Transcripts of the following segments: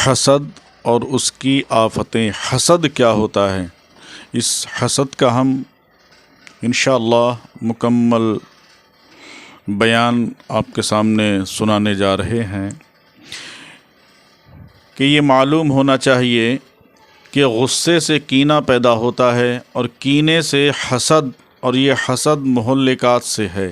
حسد اور اس کی آفتیں۔ حسد کیا ہوتا ہے، اس حسد کا ہم انشاءاللہ مکمل بیان آپ کے سامنے سنانے جا رہے ہیں کہ یہ معلوم ہونا چاہیے کہ غصے سے کینہ پیدا ہوتا ہے اور کینے سے حسد، اور یہ حسد مہلکات سے ہے۔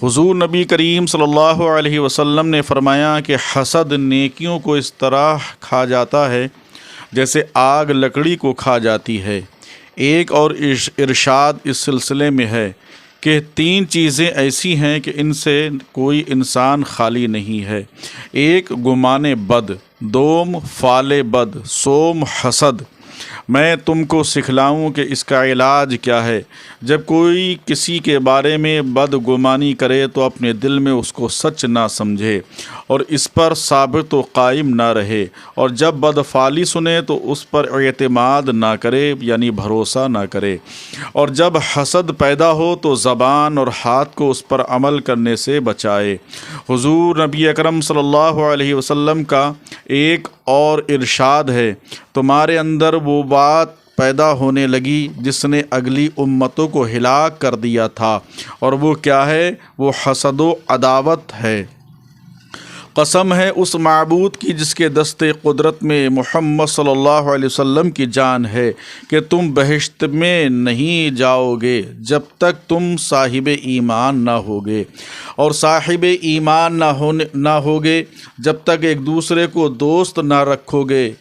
حضور نبی کریم صلی اللہ علیہ وسلم نے فرمایا کہ حسد نیکیوں کو اس طرح کھا جاتا ہے جیسے آگ لکڑی کو کھا جاتی ہے۔ ایک اور ارشاد اس سلسلے میں ہے کہ 3 چیزیں ایسی ہیں کہ ان سے کوئی انسان خالی نہیں ہے۔ ایک گمان بد، دوم فعل بد، سوم حسد۔ میں تم کو سکھلاؤں کہ اس کا علاج کیا ہے۔ جب کوئی کسی کے بارے میں بد گمانی کرے تو اپنے دل میں اس کو سچ نہ سمجھے اور اس پر ثابت و قائم نہ رہے، اور جب بد فعلی سنے تو اس پر اعتماد نہ کرے، یعنی بھروسہ نہ کرے، اور جب حسد پیدا ہو تو زبان اور ہاتھ کو اس پر عمل کرنے سے بچائے۔ حضور نبی اکرم صلی اللہ علیہ وسلم کا ایک اور ارشاد ہے، تمہارے اندر وہ بات پیدا ہونے لگی جس نے اگلی امتوں کو ہلاک کر دیا تھا، اور وہ کیا ہے؟ وہ حسد و عداوت ہے۔ قسم ہے اس معبود کی جس کے دست قدرت میں محمد صلی اللہ علیہ وسلم کی جان ہے کہ تم بہشت میں نہیں جاؤ گے جب تک تم صاحب ایمان نہ ہوگے، اور صاحب ایمان نہ ہوگے جب تک ایک دوسرے کو دوست نہ رکھو گے۔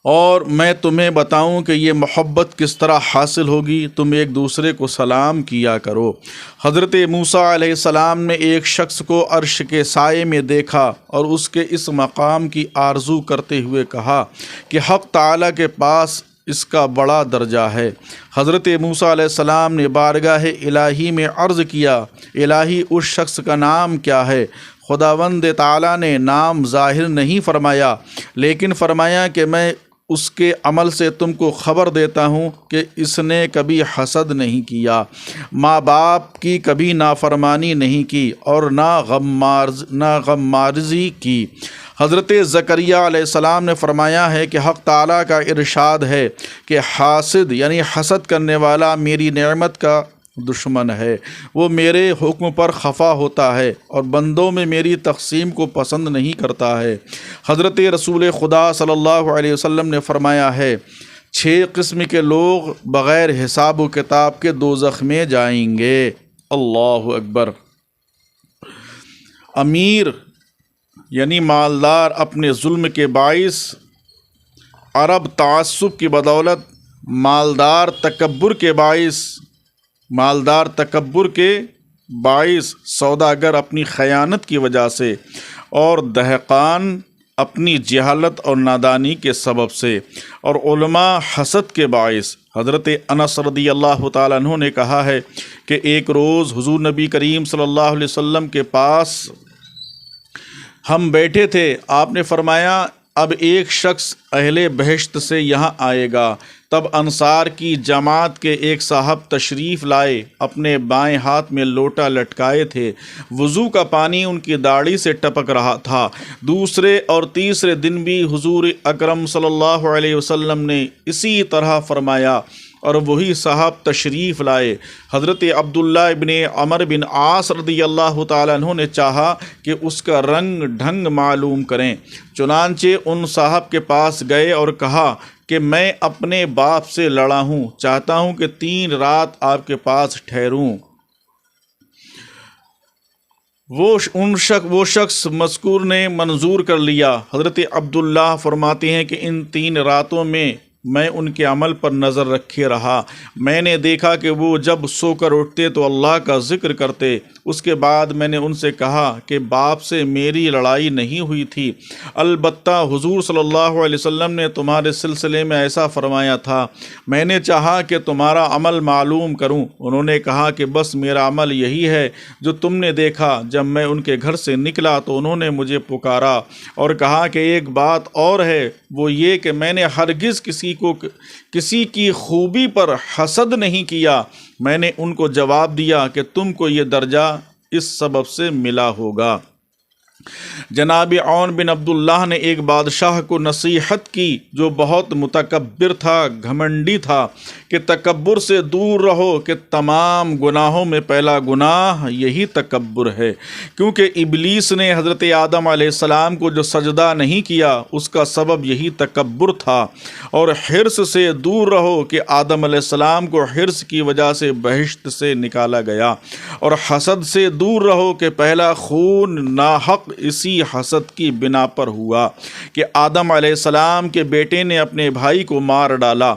اور میں تمہیں بتاؤں کہ یہ محبت کس طرح حاصل ہوگی، تم ایک دوسرے کو سلام کیا کرو۔ حضرت موسیٰ علیہ السلام نے ایک شخص کو عرش کے سائے میں دیکھا اور اس کے اس مقام کی آرزو کرتے ہوئے کہا کہ حق تعالیٰ کے پاس اس کا بڑا درجہ ہے۔ حضرت موسیٰ علیہ السلام نے بارگاہ الہی میں عرض کیا، الہی اس شخص کا نام کیا ہے؟ خداوند تعالیٰ نے نام ظاہر نہیں فرمایا، لیکن فرمایا کہ میں اس کے عمل سے تم کو خبر دیتا ہوں کہ اس نے کبھی حسد نہیں کیا، ماں باپ کی کبھی نافرمانی نہیں کی، اور نہ غمارزی کی۔ حضرت زکریہ علیہ السلام نے فرمایا ہے کہ حق تعالیٰ کا ارشاد ہے کہ حاسد یعنی حسد کرنے والا میری نعمت کا دشمن ہے، وہ میرے حکم پر خفا ہوتا ہے اور بندوں میں میری تقسیم کو پسند نہیں کرتا ہے۔ حضرت رسول خدا صلی اللہ علیہ وسلم نے فرمایا ہے 6 قسم کے لوگ بغیر حساب و کتاب کے دوزخ میں جائیں گے۔ اللہ اکبر۔ امیر یعنی مالدار اپنے ظلم کے باعث، عرب تعصب کی بدولت، مالدار تکبر کے باعث، سوداگر اپنی خیانت کی وجہ سے، اور دہقان اپنی جہالت اور نادانی کے سبب سے، اور علماء حسد کے باعث۔ حضرت انس رضی اللہ تعالیٰ عنہ نے کہا ہے کہ ایک روز حضور نبی کریم صلی اللہ علیہ وسلم کے پاس ہم بیٹھے تھے، آپ نے فرمایا اب ایک شخص اہل بہشت سے یہاں آئے گا۔ تب انصار کی جماعت کے ایک صاحب تشریف لائے، اپنے بائیں ہاتھ میں لوٹا لٹکائے تھے، وضو کا پانی ان کی داڑھی سے ٹپک رہا تھا۔ دوسرے اور تیسرے دن بھی حضور اکرم صلی اللہ علیہ وسلم نے اسی طرح فرمایا اور وہی صاحب تشریف لائے۔ حضرت عبداللہ ابن عمر بن عاص رضی اللہ تعالیٰ عنہ نے چاہا کہ اس کا رنگ ڈھنگ معلوم کریں، چنانچہ ان صاحب کے پاس گئے اور کہا کہ میں اپنے باپ سے لڑا ہوں، چاہتا ہوں کہ 3 رات آپ کے پاس ٹھہروں۔ وہ شخص مذکور نے منظور کر لیا۔ حضرت عبداللہ فرماتے ہیں کہ ان 3 راتوں میں میں ان کے عمل پر نظر رکھے رہا۔ میں نے دیکھا کہ وہ جب سو کر اٹھتے تو اللہ کا ذکر کرتے۔ اس کے بعد میں نے ان سے کہا کہ باپ سے میری لڑائی نہیں ہوئی تھی، البتہ حضور صلی اللہ علیہ وسلم نے تمہارے سلسلے میں ایسا فرمایا تھا، میں نے چاہا کہ تمہارا عمل معلوم کروں۔ انہوں نے کہا کہ بس میرا عمل یہی ہے جو تم نے دیکھا۔ جب میں ان کے گھر سے نکلا تو انہوں نے مجھے پکارا اور کہا کہ ایک بات اور ہے، وہ یہ کہ میں نے ہرگز کسی کی خوبی پر حسد نہیں کیا۔ میں نے ان کو جواب دیا کہ تم کو یہ درجہ اس سبب سے ملا ہوگا۔ جناب عون بن عبداللہ نے ایک بادشاہ کو نصیحت کی جو بہت متکبر تھا، گھمنڈی تھا، کہ تکبر سے دور رہو، کہ تمام گناہوں میں پہلا گناہ یہی تکبر ہے، کیونکہ ابلیس نے حضرت آدم علیہ السلام کو جو سجدہ نہیں کیا اس کا سبب یہی تکبر تھا۔ اور حرص سے دور رہو کہ آدم علیہ السلام کو حرص کی وجہ سے بہشت سے نکالا گیا۔ اور حسد سے دور رہو کہ پہلا خون ناحق اسی حسد کی بنا پر ہوا کہ آدم علیہ السلام کے بیٹے نے اپنے بھائی کو مار ڈالا۔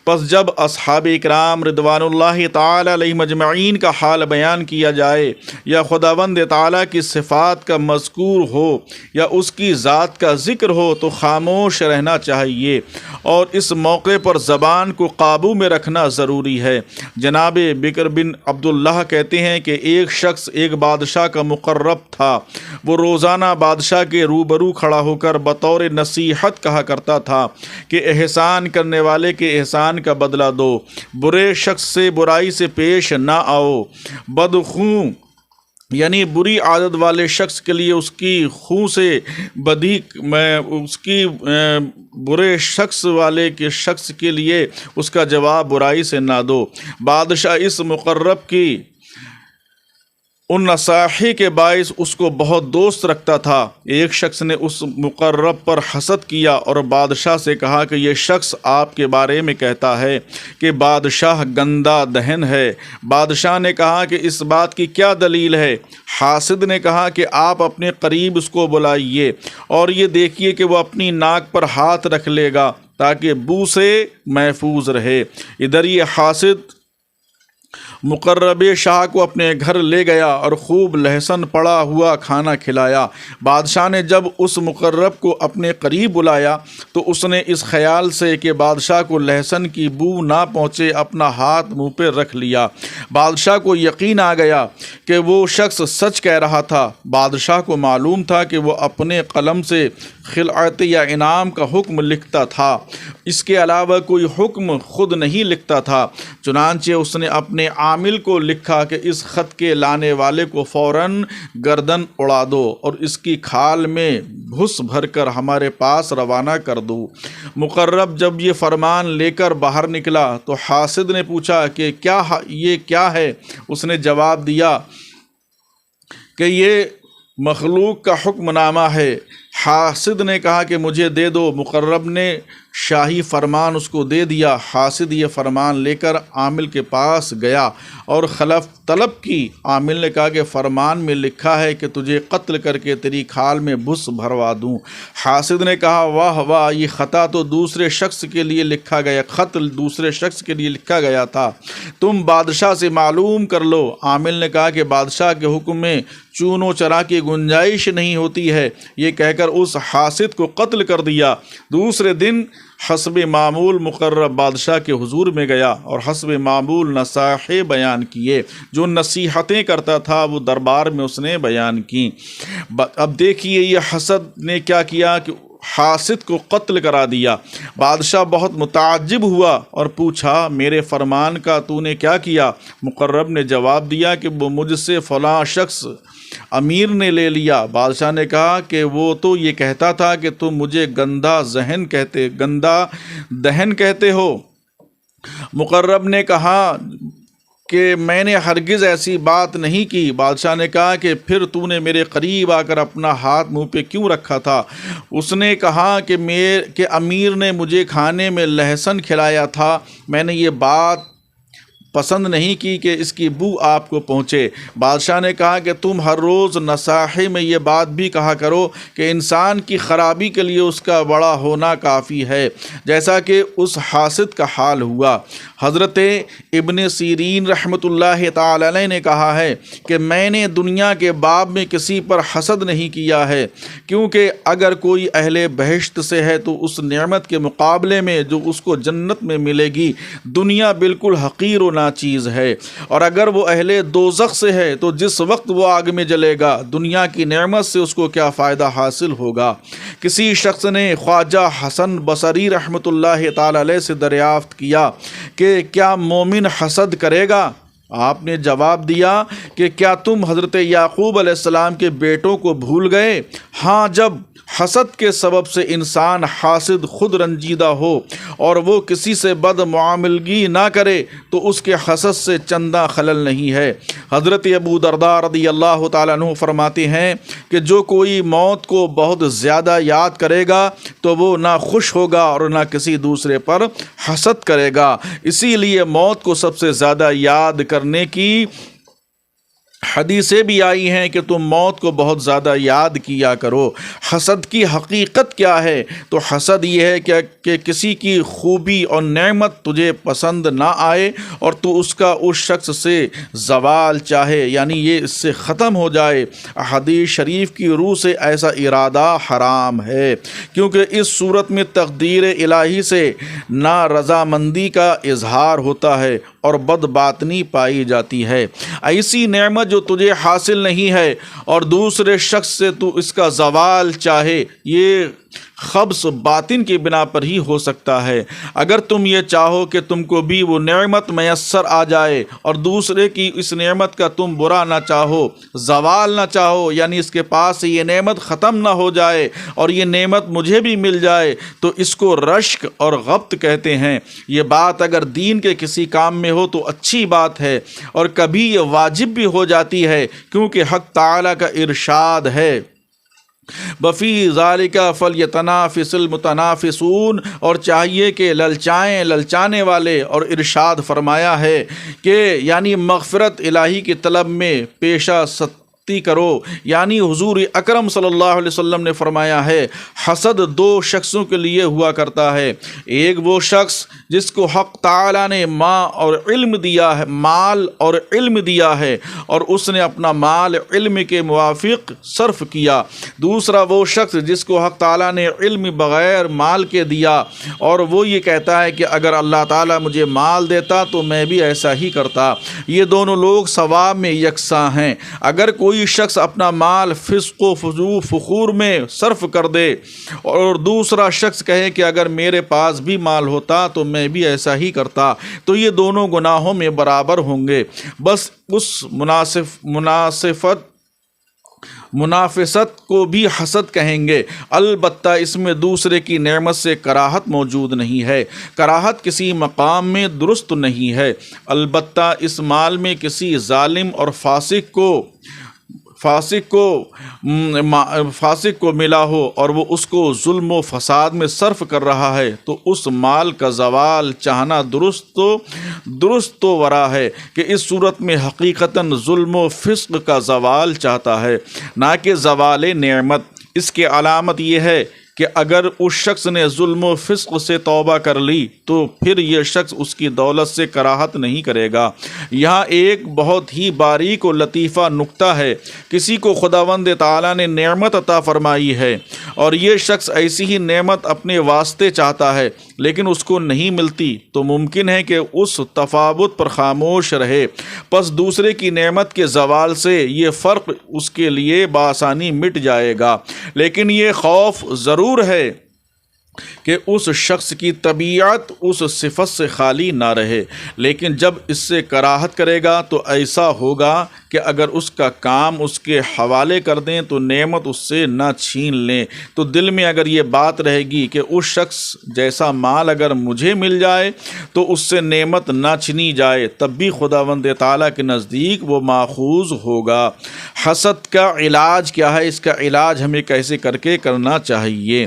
پس جب اصحاب اکرام رضوان اللہ تعالی علیہم اجمعین کا حال بیان کیا جائے، یا خداوند تعالی کی صفات کا مذکور ہو یا اس کی ذات کا ذکر ہو، تو خاموش رہنا چاہیے اور اس موقع پر زبان کو قابو میں رکھنا ضروری ہے۔ جناب بکر بن عبداللہ کہتے ہیں کہ ایک شخص ایک بادشاہ کا مقرب تھا، وہ روزانہ بادشاہ کے روبرو کھڑا ہو کر بطور نصیحت کہا کرتا تھا کہ احسان کرنے والے کے احسان کا بدلہ دو، برے شخص سے برائی سے پیش نہ آؤ، بدخوں یعنی بری عادت والے شخص کے لیے اس کی خوں سے بدی برے شخص والے کے شخص کے لیے اس کا جواب برائی سے نہ دو۔ بادشاہ اس مقرب کی ان نصاحی کے باعث اس کو بہت دوست رکھتا تھا۔ ایک شخص نے اس مقرب پر حسد کیا اور بادشاہ سے کہا کہ یہ شخص آپ کے بارے میں کہتا ہے کہ بادشاہ گندا دہن ہے۔ بادشاہ نے کہا کہ اس بات کی کیا دلیل ہے؟ حاسد نے کہا کہ آپ اپنے قریب اس کو بلائیے اور یہ دیکھیے کہ وہ اپنی ناک پر ہاتھ رکھ لے گا تاکہ بو سے محفوظ رہے۔ ادھر یہ حاسد مقرب شاہ کو اپنے گھر لے گیا اور خوب لہسن پڑا ہوا کھانا کھلایا۔ بادشاہ نے جب اس مقرب کو اپنے قریب بلایا تو اس نے اس خیال سے کہ بادشاہ کو لہسن کی بو نہ پہنچے اپنا ہاتھ منہ پہ رکھ لیا۔ بادشاہ کو یقین آ گیا کہ وہ شخص سچ کہہ رہا تھا۔ بادشاہ کو معلوم تھا کہ وہ اپنے قلم سے خلعت یا انعام کا حکم لکھتا تھا، اس کے علاوہ کوئی حکم خود نہیں لکھتا تھا۔ چنانچہ اس نے اپنے عامل کو لکھا کہ اس خط کے لانے والے کو فوراً گردن اڑا دو اور اس کی کھال میں بھس بھر کر ہمارے پاس روانہ کر دو۔ مقرب جب یہ فرمان لے کر باہر نکلا تو حاسد نے پوچھا کہ یہ کیا ہے؟ اس نے جواب دیا کہ یہ مخلوق کا حکم نامہ ہے۔ حاسد نے کہا کہ مجھے دے دو۔ مقرب نے شاہی فرمان اس کو دے دیا۔ حاسد یہ فرمان لے کر عامل کے پاس گیا اور خلف طلب کی۔ عامل نے کہا کہ فرمان میں لکھا ہے کہ تجھے قتل کر کے تیری کھال میں بھس بھروا دوں۔ حاسد نے کہا واہ واہ، یہ خطا تو دوسرے شخص کے لیے لکھا گیا، خط دوسرے شخص کے لیے لکھا گیا تھا، تم بادشاہ سے معلوم کر لو۔ عامل نے کہا کہ بادشاہ کے حکم میں چون و چرا کی گنجائش نہیں ہوتی ہے۔ یہ کہہ کر اس حاسد کو قتل کر دیا۔ دوسرے دن حسب معمول مقرب بادشاہ کے حضور میں گیا اور حسب معمول نصائح بیان کیے، جو نصیحتیں کرتا تھا وہ دربار میں اس نے بیان کی۔ اب دیکھیے یہ حسد نے کیا کیا کہ حاسد کو قتل کرا دیا۔ بادشاہ بہت متعجب ہوا اور پوچھا میرے فرمان کا تو نے کیا کیا؟ مقرب نے جواب دیا کہ وہ مجھ سے فلاں شخص امیر نے لے لیا۔ بادشاہ نے کہا کہ وہ تو یہ کہتا تھا کہ تم مجھے گندا دہن کہتے ہو۔ مقرب نے کہا کہ میں نے ہرگز ایسی بات نہیں کی۔ بادشاہ نے کہا کہ پھر تو نے میرے قریب آ کر اپنا ہاتھ منہ پہ کیوں رکھا تھا؟ اس نے کہا کہ امیر نے مجھے کھانے میں لہسن کھلایا تھا، میں نے یہ بات پسند نہیں کی کہ اس کی بو آپ کو پہنچے۔ بادشاہ نے کہا کہ تم ہر روز نصاحی میں یہ بات بھی کہا کرو کہ انسان کی خرابی کے لیے اس کا بڑا ہونا کافی ہے، جیسا کہ اس حاسد کا حال ہوا۔ حضرت ابن سیرین رحمۃ اللہ تعالی علیہ نے کہا ہے کہ میں نے دنیا کے باب میں کسی پر حسد نہیں کیا ہے، کیونکہ اگر کوئی اہل بہشت سے ہے تو اس نعمت کے مقابلے میں جو اس کو جنت میں ملے گی دنیا بالکل حقیر و ناچیز ہے، اور اگر وہ اہل دوزخ سے ہے تو جس وقت وہ آگ میں جلے گا دنیا کی نعمت سے اس کو کیا فائدہ حاصل ہوگا۔ کسی شخص نے خواجہ حسن بصری رحمۃ اللہ تعالی علیہ سے دریافت کیا کہ کیا مومن حسد کرے گا؟ آپ نے جواب دیا کہ کیا تم حضرت یعقوب علیہ السلام کے بیٹوں کو بھول گئے؟ ہاں، جب حسد کے سبب سے انسان حاسد خود رنجیدہ ہو اور وہ کسی سے بد معاملگی نہ کرے تو اس کے حسد سے چندہ خلل نہیں ہے۔ حضرت ابو درداء رضی اللہ تعالیٰ عنہ فرماتے ہیں کہ جو کوئی موت کو بہت زیادہ یاد کرے گا تو وہ نہ خوش ہوگا اور نہ کسی دوسرے پر حسد کرے گا۔ اسی لیے موت کو سب سے زیادہ یاد کرنے کی حدیثیں بھی آئی ہیں کہ تم موت کو بہت زیادہ یاد کیا کرو۔ حسد کی حقیقت کیا ہے؟ تو حسد یہ ہے کہ کسی کی خوبی اور نعمت تجھے پسند نہ آئے اور تو اس کا اس شخص سے زوال چاہے، یعنی یہ اس سے ختم ہو جائے۔ حدیث شریف کی روح سے ایسا ارادہ حرام ہے، کیونکہ اس صورت میں تقدیر الہی سے نارضامندی کا اظہار ہوتا ہے اور بد باطنی پائی جاتی ہے۔ ایسی نعمت جو تجھے حاصل نہیں ہے اور دوسرے شخص سے تو اس کا زوال چاہے، یہ خبث باطن کی بنا پر ہی ہو سکتا ہے۔ اگر تم یہ چاہو کہ تم کو بھی وہ نعمت میسر آ جائے اور دوسرے کی اس نعمت کا تم برا نہ چاہو، زوال نہ چاہو، یعنی اس کے پاس سے یہ نعمت ختم نہ ہو جائے اور یہ نعمت مجھے بھی مل جائے، تو اس کو رشک اور غبط کہتے ہیں۔ یہ بات اگر دین کے کسی کام میں ہو تو اچھی بات ہے، اور کبھی یہ واجب بھی ہو جاتی ہے، کیونکہ حق تعالیٰ کا ارشاد ہے بفی ذالک فلیتنافس المتنافسون، اور چاہیے کہ للچائیں للچانے والے، اور ارشاد فرمایا ہے کہ یعنی مغفرت الہی کی طلب میں پیشہ کرو، یعنی حضور اکرم صلی اللہ علیہ وسلم نے فرمایا ہے حسد دو شخصوں کے لیے ہوا کرتا ہے۔ ایک وہ شخص جس کو حق تعالیٰ نے مال اور علم دیا ہے اور اس نے اپنا مال علم کے موافق صرف کیا۔ دوسرا وہ شخص جس کو حق تعالیٰ نے علم بغیر مال کے دیا اور وہ یہ کہتا ہے کہ اگر اللہ تعالیٰ مجھے مال دیتا تو میں بھی ایسا ہی کرتا۔ یہ دونوں لوگ ثواب میں یکساں ہیں۔ اگر کوئی شخص اپنا مال فسق و فخور میں صرف کر دے اور دوسرا شخص کہے کہ اگر میرے پاس بھی مال ہوتا تو میں بھی ایسا ہی کرتا، تو یہ دونوں گناہوں میں برابر ہوں گے۔ بس اس منافست کو بھی حسد کہیں گے، البتہ اس میں دوسرے کی نعمت سے کراہت موجود نہیں ہے۔ کراہت کسی مقام میں درست نہیں ہے، البتہ اس مال میں کسی ظالم اور فاسق کو ملا ہو اور وہ اس کو ظلم و فساد میں صرف کر رہا ہے تو اس مال کا زوال چاہنا درست تو ورا ہے کہ اس صورت میں حقیقتاً ظلم و فسق کا زوال چاہتا ہے، نہ کہ زوال نعمت۔ اس کی علامت یہ ہے کہ اگر اس شخص نے ظلم و فسق سے توبہ کر لی تو پھر یہ شخص اس کی دولت سے کراہت نہیں کرے گا۔ یہاں ایک بہت ہی باریک و لطیفہ نکتہ ہے۔ کسی کو خداوند تعالیٰ نے نعمت عطا فرمائی ہے اور یہ شخص ایسی ہی نعمت اپنے واسطے چاہتا ہے لیکن اس کو نہیں ملتی، تو ممکن ہے کہ اس تفاوت پر خاموش رہے، پس دوسرے کی نعمت کے زوال سے یہ فرق اس کے لیے بآسانی مٹ جائے گا۔ لیکن یہ خوف ضرور ہے کہ اس شخص کی طبیعت اس صفت سے خالی نہ رہے، لیکن جب اس سے کراہت کرے گا تو ایسا ہوگا کہ اگر اس کا کام اس کے حوالے کر دیں تو نعمت اس سے نہ چھین لیں۔ تو دل میں اگر یہ بات رہے گی کہ اس شخص جیسا مال اگر مجھے مل جائے تو اس سے نعمت نہ چھینی جائے، تب بھی خداوند تعالیٰ کے نزدیک وہ ماخوذ ہوگا۔ حسد کا علاج کیا ہے؟ اس کا علاج ہمیں کیسے کر کے کرنا چاہیے؟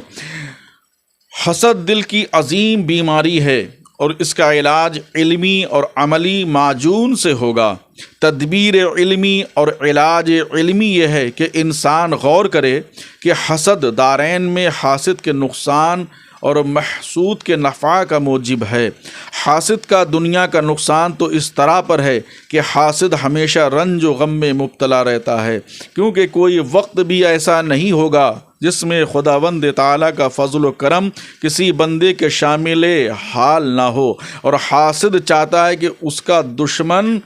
حسد دل کی عظیم بیماری ہے اور اس کا علاج علمی اور عملی معجون سے ہوگا۔ تدبیر علمی اور علاج علمی یہ ہے کہ انسان غور کرے کہ حسد دارین میں حاسد کے نقصان اور محسود کے نفع کا موجب ہے۔ حاسد کا دنیا کا نقصان تو اس طرح پر ہے کہ حاسد ہمیشہ رنج و غم میں مبتلا رہتا ہے، کیونکہ کوئی وقت بھی ایسا نہیں ہوگا جس میں خداوند تعالیٰ کا فضل و کرم کسی بندے کے شامل حال نہ ہو، اور حاسد چاہتا ہے کہ اس کا دشمن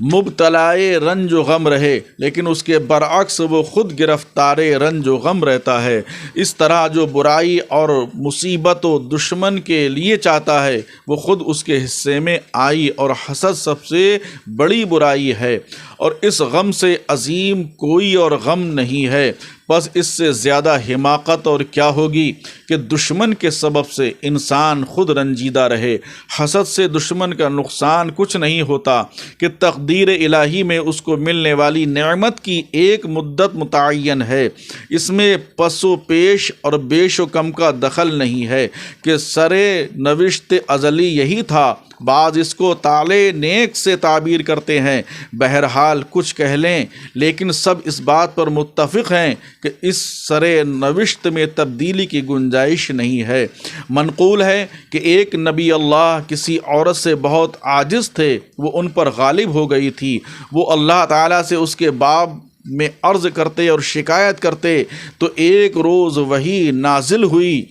مبتلائے رنج و غم رہے، لیکن اس کے برعکس وہ خود گرفتار رنج و غم رہتا ہے۔ اس طرح جو برائی اور مصیبت و دشمن کے لیے چاہتا ہے وہ خود اس کے حصے میں آئی، اور حسد سب سے بڑی برائی ہے، اور اس غم سے عظیم کوئی اور غم نہیں ہے۔ بس اس سے زیادہ حماقت اور کیا ہوگی کہ دشمن کے سبب سے انسان خود رنجیدہ رہے۔ حسد سے دشمن کا نقصان کچھ نہیں ہوتا کہ تقدیر الہی میں اس کو ملنے والی نعمت کی ایک مدت متعین ہے، اس میں پس و پیش اور بیش و کم کا دخل نہیں ہے کہ سرے نوشت ازلی یہی تھا۔ بعض اس کو تالے نیک سے تعبیر کرتے ہیں۔ بہرحال کچھ کہہ لیں، لیکن سب اس بات پر متفق ہیں کہ اس سرے نوشت میں تبدیلی کی گنجائش نہیں ہے۔ منقول ہے کہ ایک نبی اللہ کسی عورت سے بہت عاجز تھے، وہ ان پر غالب ہو گئی تھی۔ وہ اللہ تعالیٰ سے اس کے باب میں عرض کرتے اور شکایت کرتے تو ایک روز وحی نازل ہوئی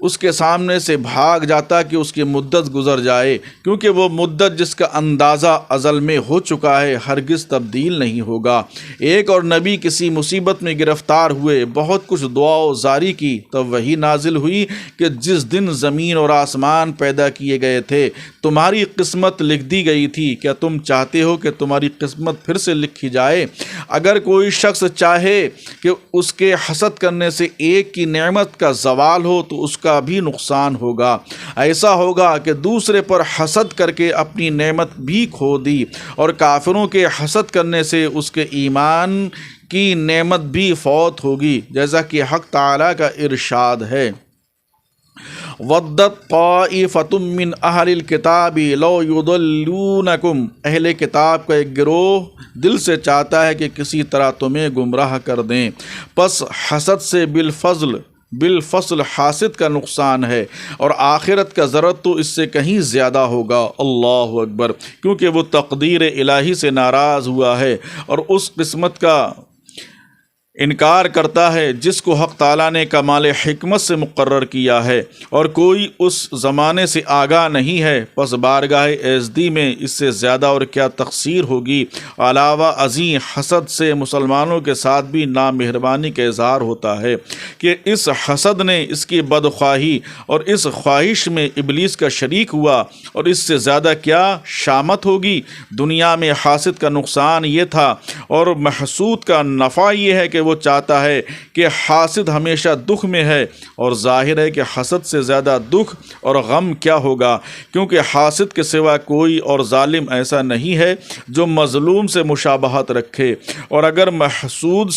اس کے سامنے سے بھاگ جاتا کہ اس کی مدت گزر جائے، کیونکہ وہ مدت جس کا اندازہ ازل میں ہو چکا ہے ہرگز تبدیل نہیں ہوگا۔ ایک اور نبی کسی مصیبت میں گرفتار ہوئے، بہت کچھ دعا و زاری کی، تب وہی نازل ہوئی کہ جس دن زمین اور آسمان پیدا کیے گئے تھے تمہاری قسمت لکھ دی گئی تھی، کیا تم چاہتے ہو کہ تمہاری قسمت پھر سے لکھی جائے؟ اگر کوئی شخص چاہے کہ اس کے حسد کرنے سے ایک کی نعمت کا زوال ہو تو اس کا بھی نقصان ہوگا۔ ایسا ہوگا کہ دوسرے پر حسد کر کے اپنی نعمت بھی کھو دی، اور کافروں کے حسد کرنے سے اس کے ایمان کی نعمت بھی فوت ہوگی، جیسا کہ حق تعالیٰ کا ارشاد ہے۔ وَدَّتْ طَائِفَةٌ مِّنْ أَهْلِ الْكِتَابِ لَوْ يُضِلُّونَكُمْ، اہل کتاب کا ایک گروہ دل سے چاہتا ہے کہ کسی طرح تمہیں گمراہ کر دیں۔ پس حسد سے بالفصل حاسد کا نقصان ہے، اور آخرت کا ضرر تو اس سے کہیں زیادہ ہوگا۔ اللہ اکبر! کیونکہ وہ تقدیر الہی سے ناراض ہوا ہے اور اس قسمت کا انکار کرتا ہے جس کو حق تعالیٰ نے کمال حکمت سے مقرر کیا ہے، اور کوئی اس زمانے سے آگاہ نہیں ہے۔ پس بارگاہ ایزدی میں اس سے زیادہ اور کیا تقصیر ہوگی۔ علاوہ ازیں حسد سے مسلمانوں کے ساتھ بھی نامہربانی کا اظہار ہوتا ہے کہ اس حسد نے اس کی بدخواہی اور اس خواہش میں ابلیس کا شریک ہوا، اور اس سے زیادہ کیا شامت ہوگی۔ دنیا میں حاسد کا نقصان یہ تھا، اور محسود کا نفع یہ ہے کہ وہ چاہتا ہے کہ حاسد ہمیشہ دکھ میں ہے، اور ظاہر ہے کہ حسد سے زیادہ دکھ اور غم کیا ہوگا، کیونکہ حاسد کے سوا کوئی اور ظالم ایسا نہیں ہے جو مظلوم سے مشابہت رکھے۔ اور اگر محسود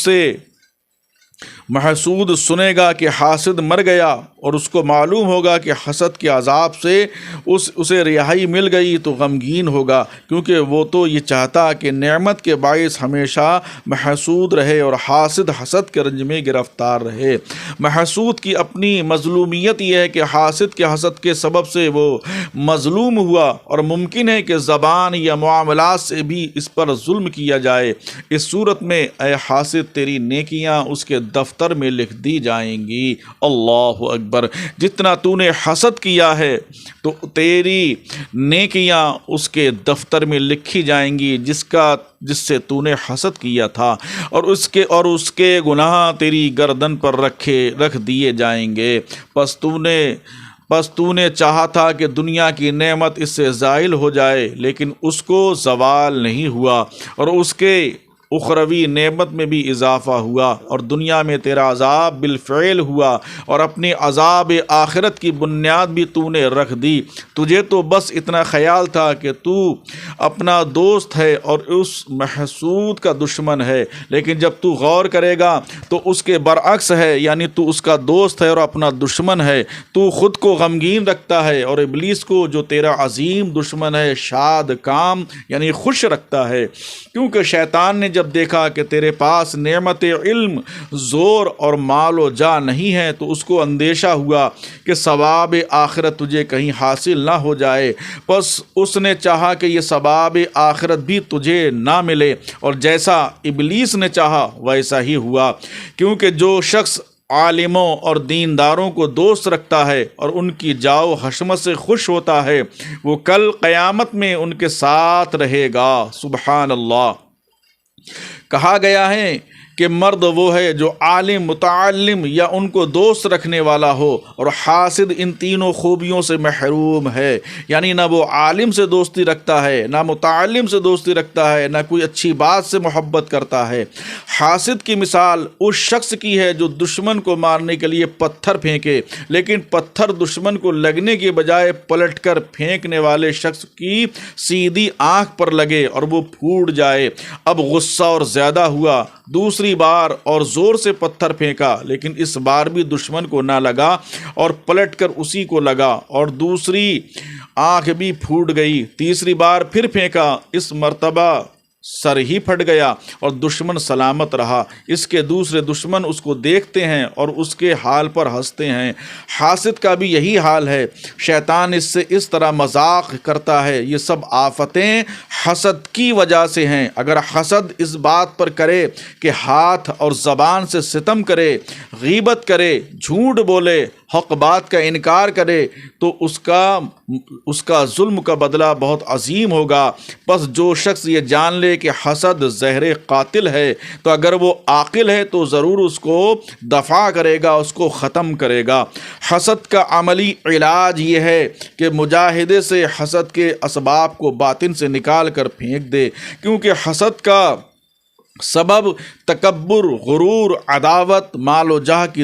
سنے گا کہ حاسد مر گیا اور اس کو معلوم ہوگا کہ حسد کے عذاب سے اسے رہائی مل گئی تو غمگین ہوگا، کیونکہ وہ تو یہ چاہتا کہ نعمت کے باعث ہمیشہ محسود رہے اور حاسد حسد کے رنج میں گرفتار رہے۔ محسود کی اپنی مظلومیت یہ ہے کہ حاسد کے حسد کے سبب سے وہ مظلوم ہوا، اور ممکن ہے کہ زبان یا معاملات سے بھی اس پر ظلم کیا جائے۔ اس صورت میں اے حاسد تیری نیکیاں اس کے دفتر میں لکھ دی جائیں گی۔ اللہ اکبر! جتنا تو نے حسد کیا ہے تو تیری نیکیاں اس کے دفتر میں لکھی جائیں گی جس سے تو نے حسد کیا تھا، اور اس کے گناہ تیری گردن پر رکھ دیے جائیں گے۔ پس تو نے چاہا تھا کہ دنیا کی نعمت اس سے زائل ہو جائے، لیکن اس کو زوال نہیں ہوا، اور اس کے اخروی نعمت میں بھی اضافہ ہوا، اور دنیا میں تیرا عذاب بالفعل ہوا، اور اپنے عذاب آخرت کی بنیاد بھی تو نے رکھ دی۔ تجھے تو بس اتنا خیال تھا کہ تو اپنا دوست ہے اور اس محسود کا دشمن ہے، لیکن جب تو غور کرے گا تو اس کے برعکس ہے، یعنی تو اس کا دوست ہے اور اپنا دشمن ہے۔ تو خود کو غمگین رکھتا ہے اور ابلیس کو جو تیرا عظیم دشمن ہے شاد کام یعنی خوش رکھتا ہے، کیونکہ شیطان نے جب دیکھا کہ تیرے پاس نعمت علم، زور اور مال و جا نہیں ہے تو اس کو اندیشہ ہوا کہ ثواب آخرت تجھے کہیں حاصل نہ ہو جائے، پس اس نے چاہا کہ یہ ثواب آخرت بھی تجھے نہ ملے، اور جیسا ابلیس نے چاہا ویسا ہی ہوا، کیونکہ جو شخص عالموں اور دینداروں کو دوست رکھتا ہے اور ان کی جاؤ حشمت سے خوش ہوتا ہے، وہ کل قیامت میں ان کے ساتھ رہے گا۔ سبحان اللہ۔ کہا گیا ہے کہ مرد وہ ہے جو عالم، متعلم یا ان کو دوست رکھنے والا ہو، اور حاسد ان تینوں خوبیوں سے محروم ہے، یعنی نہ وہ عالم سے دوستی رکھتا ہے، نہ متعلم سے دوستی رکھتا ہے، نہ کوئی اچھی بات سے محبت کرتا ہے۔ حاسد کی مثال اس شخص کی ہے جو دشمن کو مارنے کے لیے پتھر پھینکے، لیکن پتھر دشمن کو لگنے کے بجائے پلٹ کر پھینکنے والے شخص کی سیدھی آنکھ پر لگے اور وہ پھوٹ جائے۔ اب غصہ اور زیادہ ہوا، دوسری بار اور زور سے پتھر پھینکا، لیکن اس بار بھی دشمن کو نہ لگا اور پلٹ کر اسی کو لگا اور دوسری آنکھ بھی پھوٹ گئی۔ تیسری بار پھر پھینکا، اس مرتبہ سر ہی پھٹ گیا اور دشمن سلامت رہا۔ اس کے دوسرے دشمن اس کو دیکھتے ہیں اور اس کے حال پر ہنستے ہیں۔ حاسد کا بھی یہی حال ہے، شیطان اس سے اس طرح مذاق کرتا ہے۔ یہ سب آفتیں حسد کی وجہ سے ہیں۔ اگر حسد اس بات پر کرے کہ ہاتھ اور زبان سے ستم کرے، غیبت کرے، جھوٹ بولے، حق بات کا انکار کرے، تو اس کا ظلم کا بدلہ بہت عظیم ہوگا۔ پس جو شخص یہ جان لے کہ حسد زہر قاتل ہے، تو اگر وہ عاقل ہے تو ضرور اس کو دفع کرے گا، اس کو ختم کرے گا۔ حسد کا عملی علاج یہ ہے کہ مجاہدے سے حسد کے اسباب کو باطن سے نکال کر پھینک دے، کیونکہ حسد کا سبب تکبر، غرور، عداوت، مال و جاہ کی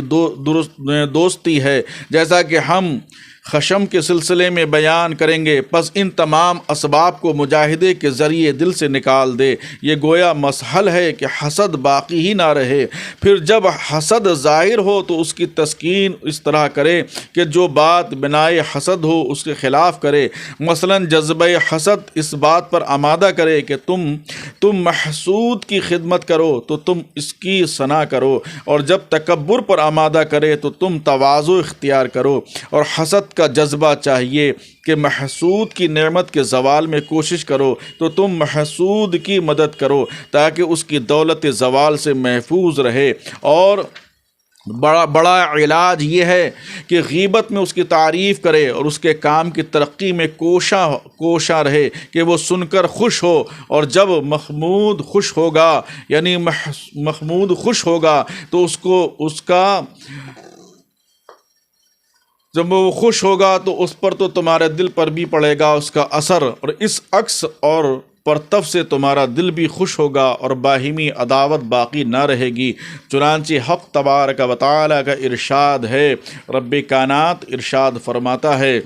دوستی ہے، جیسا کہ ہم خشم کے سلسلے میں بیان کریں گے۔ پس ان تمام اسباب کو مجاہدے کے ذریعے دل سے نکال دے۔ یہ گویا مسحل ہے کہ حسد باقی ہی نہ رہے۔ پھر جب حسد ظاہر ہو تو اس کی تسکین اس طرح کرے کہ جو بات بنائے حسد ہو اس کے خلاف کرے۔ مثلا جذبہ حسد اس بات پر آمادہ کرے کہ تم محسود کی خدمت کرو تو تم اس کی ثنا کرو، اور جب تکبر پر آمادہ کرے تو تم تواضع اختیار کرو۔ اور حسد کا جذبہ چاہیے کہ محسود کی نعمت کے زوال میں کوشش کرو تو تم محسود کی مدد کرو تاکہ اس کی دولت زوال سے محفوظ رہے۔ اور بڑا علاج یہ ہے کہ غیبت میں اس کی تعریف کرے اور اس کے کام کی ترقی میں کوشاں رہے کہ وہ سن کر خوش ہو، اور جب محمود خوش ہوگا تو جب وہ خوش ہوگا تو اس پر تو تمہارے دل پر بھی پڑے گا اس کا اثر، اور اس عکس اور پرتف سے تمہارا دل بھی خوش ہوگا اور باہمی عداوت باقی نہ رہے گی۔ چنانچہ حق تبارک و تعالی کا ارشاد ہے، رب کائنات ارشاد فرماتا ہے،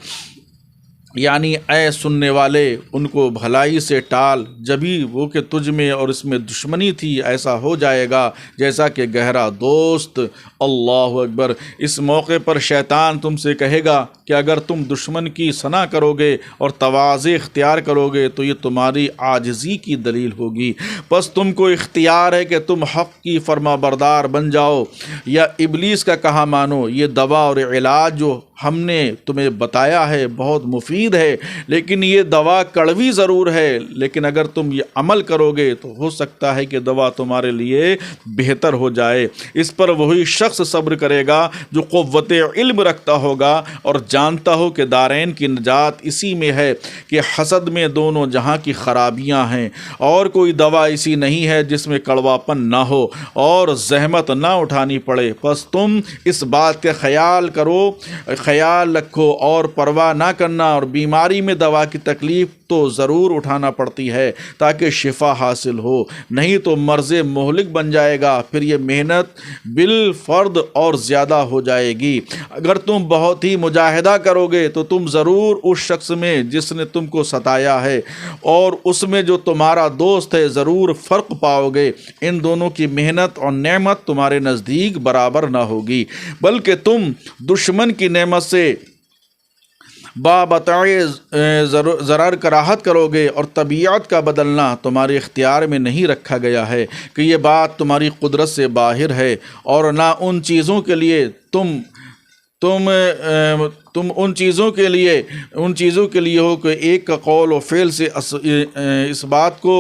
یعنی اے سننے والے ان کو بھلائی سے ٹال، جبھی وہ کہ تجھ میں اور اس میں دشمنی تھی ایسا ہو جائے گا جیسا کہ گہرا دوست۔ اللہ اکبر۔ اس موقع پر شیطان تم سے کہے گا کہ اگر تم دشمن کی ثنا کرو گے اور تواضع اختیار کرو گے تو یہ تمہاری عاجزی کی دلیل ہوگی۔ بس تم کو اختیار ہے کہ تم حق کی فرما بردار بن جاؤ یا ابلیس کا کہا مانو۔ یہ دوا اور علاج جو ہم نے تمہیں بتایا ہے بہت مفید ہے، لیکن یہ دوا کڑوی ضرور ہے، لیکن اگر تم یہ عمل کرو گے تو ہو سکتا ہے کہ دوا تمہارے لیے بہتر ہو جائے۔ اس پر وہی شخص صبر کرے گا جو قوت علم رکھتا ہوگا اور جانتا ہو کہ دارین کی نجات اسی میں ہے کہ حسد میں دونوں جہاں کی خرابیاں ہیں، اور کوئی دوا ایسی نہیں ہے جس میں کڑواپن نہ ہو اور زحمت نہ اٹھانی پڑے۔ پس تم اس بات کا خیال رکھو اور پرواہ نہ کرنا، اور بیماری میں دوا کی تکلیف تو ضرور اٹھانا پڑتی ہے تاکہ شفا حاصل ہو، نہیں تو مرض مہلک بن جائے گا، پھر یہ محنت بالفرد اور زیادہ ہو جائے گی۔ اگر تم بہت ہی مجاہدہ کرو گے تو تم ضرور اس شخص میں جس نے تم کو ستایا ہے اور اس میں جو تمہارا دوست ہے ضرور فرق پاؤ گے۔ ان دونوں کی محنت اور نعمت تمہارے نزدیک برابر نہ ہوگی، بلکہ تم دشمن کی نعمت سے بابتعِ ضرر کراہت کرو گے، اور طبیعت کا بدلنا تمہارے اختیار میں نہیں رکھا گیا ہے کہ یہ بات تمہاری قدرت سے باہر ہے، اور نہ ان چیزوں کے لیے تم ان چیزوں کے لیے ہو کہ ایک کا قول و فعل سے اس بات کو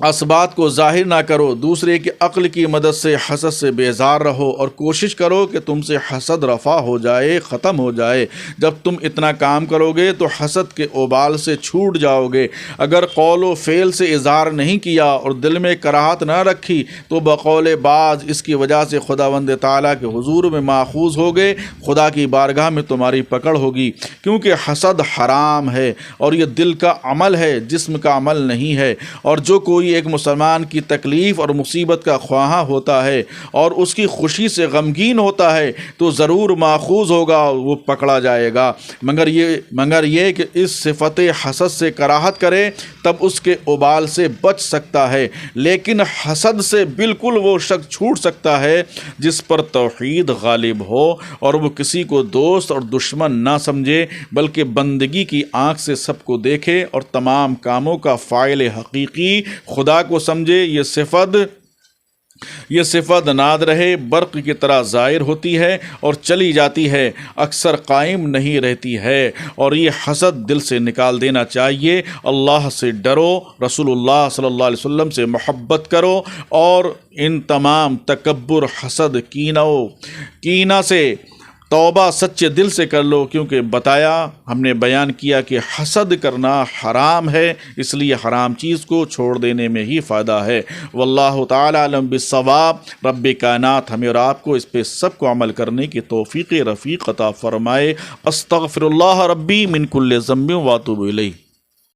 اسبات کو ظاہر نہ کرو، دوسرے کی عقل کی مدد سے حسد سے بیزار رہو اور کوشش کرو کہ تم سے حسد رفع ہو جائے، ختم ہو جائے۔ جب تم اتنا کام کرو گے تو حسد کے اوبال سے چھوٹ جاؤ گے۔ اگر قول و فعل سے اظہار نہیں کیا اور دل میں کراہت نہ رکھی تو بقول بعض اس کی وجہ سے خداوند تعالیٰ کے حضور میں ماخوذ ہوگے، خدا کی بارگاہ میں تمہاری پکڑ ہوگی، کیونکہ حسد حرام ہے اور یہ دل کا عمل ہے، جسم کا عمل نہیں ہے۔ اور جو کوئی ایک مسلمان کی تکلیف اور مصیبت کا خواہاں ہوتا ہے اور اس کی خوشی سے غمگین ہوتا ہے تو ضرور ماخوذ ہوگا، وہ پکڑا جائے گا، مگر یہ کہ اس صفت حسد سے کراہت کرے تب اس کے اوبال سے بچ سکتا ہے۔ لیکن حسد سے بالکل وہ شخص چھوٹ سکتا ہے جس پر توحید غالب ہو اور وہ کسی کو دوست اور دشمن نہ سمجھے بلکہ بندگی کی آنکھ سے سب کو دیکھے اور تمام کاموں کا فاعل حقیقی خدا کو سمجھے۔ یہ صفت نادر ہے، برق کی طرح ظاہر ہوتی ہے اور چلی جاتی ہے، اکثر قائم نہیں رہتی ہے، اور یہ حسد دل سے نکال دینا چاہیے۔ اللہ سے ڈرو، رسول اللہ صلی اللہ علیہ وسلم سے محبت کرو اور ان تمام تکبر، حسد، کینہ سے توبہ سچے دل سے کر لو، کیونکہ ہم نے بیان کیا کہ حسد کرنا حرام ہے، اس لیے حرام چیز کو چھوڑ دینے میں ہی فائدہ ہے۔ واللہ تعالی علم بالصواب۔ رب کائنات ہمیں اور آپ کو اس پہ سب کو عمل کرنے کی توفیق رفیق عطا فرمائے۔ استغفر اللہ ربی من کل ذنب واتوب الیہ۔